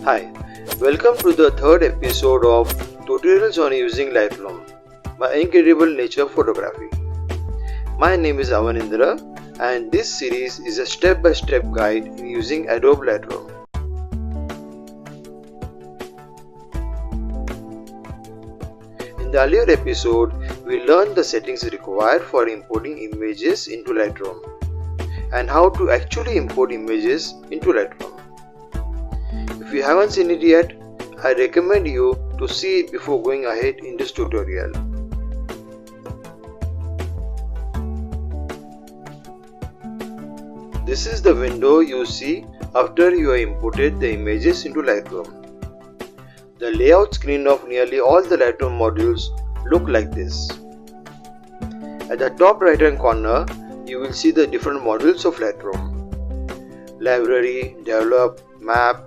Hi, welcome to the third episode of Tutorials on Using Lightroom, my incredible nature photography. My name is Avanindra and this series is a step-by-step guide in using Adobe Lightroom. In the earlier episode, we learned the settings required for importing images into Lightroom and how to actually import images into Lightroom. If you haven't seen it yet, I recommend you to see it before going ahead in this tutorial. This is the window you see after you have imported the images into Lightroom. The layout screen of nearly all the Lightroom modules look like this. At the top right hand corner, you will see the different modules of Lightroom: Library, Develop, Map,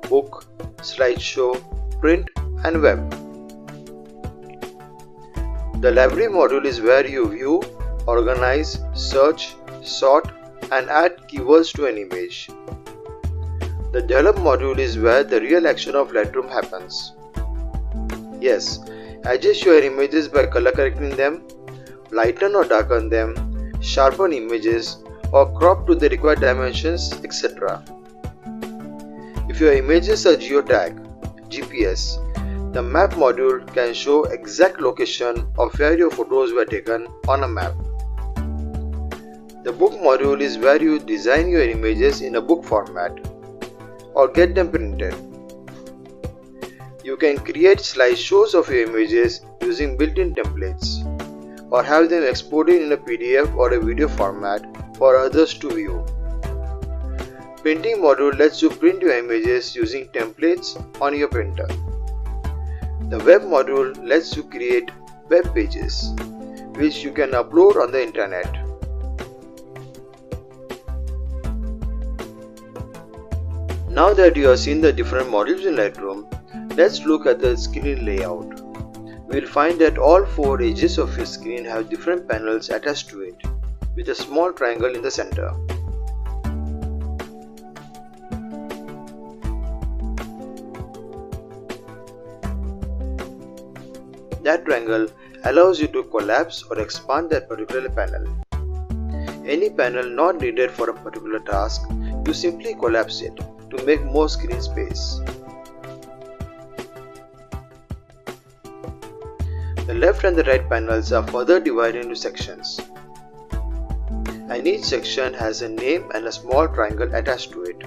Book, Slideshow, Print and Web. The Library module is where you view, organize, search, sort and add keywords to an image. The Develop module is where the real action of Lightroom happens. Yes, adjust your images by color correcting them, lighten or darken them, sharpen images or crop to the required dimensions, etc. If your images are geotag (GPS), the Map module can show exact location of where your photos were taken on a map. The Book module is where you design your images in a book format or get them printed. You can create slideshows of your images using built-in templates or have them exported in a PDF or a video format for others to view. Printing module lets you print your images using templates on your printer. The Web module lets you create web pages, which you can upload on the internet. Now that you have seen the different modules in Lightroom, let's look at the screen layout. We will find that all four edges of your screen have different panels attached to it, with a small triangle in the center. That triangle allows you to collapse or expand that particular panel. Any panel not needed for a particular task, you simply collapse it to make more screen space. The left and the right panels are further divided into sections, and each section has a name and a small triangle attached to it.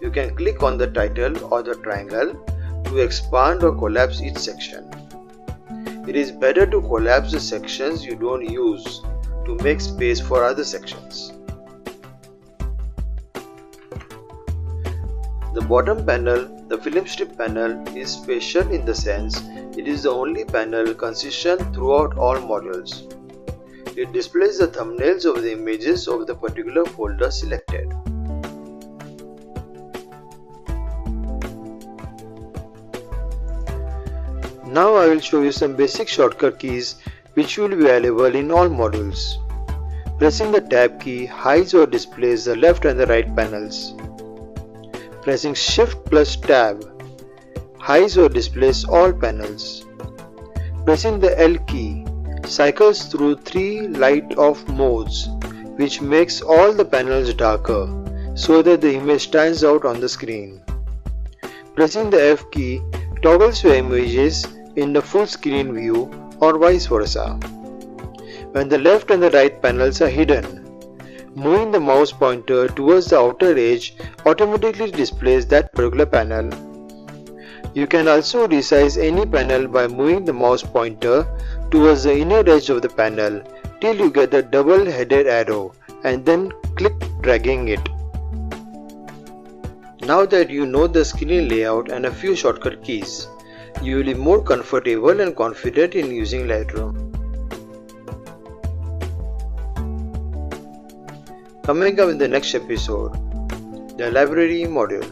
You can click on the title or the triangle to expand or collapse each section. It is better to collapse the sections you don't use to make space for other sections. The bottom panel, the film strip panel, is special in the sense it is the only panel consistent throughout all modules. It displays the thumbnails of the images of the particular folder selected. Now I will show you some basic shortcut keys which will be available in all modules. Pressing the Tab key hides or displays the left and the right panels. Pressing Shift plus Tab hides or displays all panels. Pressing the L key cycles through 3 light off modes, which makes all the panels darker so that the image stands out on the screen. Pressing the F key toggles your images in the full screen view or vice versa. When the left and the right panels are hidden, moving the mouse pointer towards the outer edge automatically displays that particular panel. You can also resize any panel by moving the mouse pointer towards the inner edge of the panel till you get the double-headed arrow and then click dragging it. Now that you know the screen layout and a few shortcut keys, you will be more comfortable and confident in using Lightroom. Coming up in the next episode, the Library module.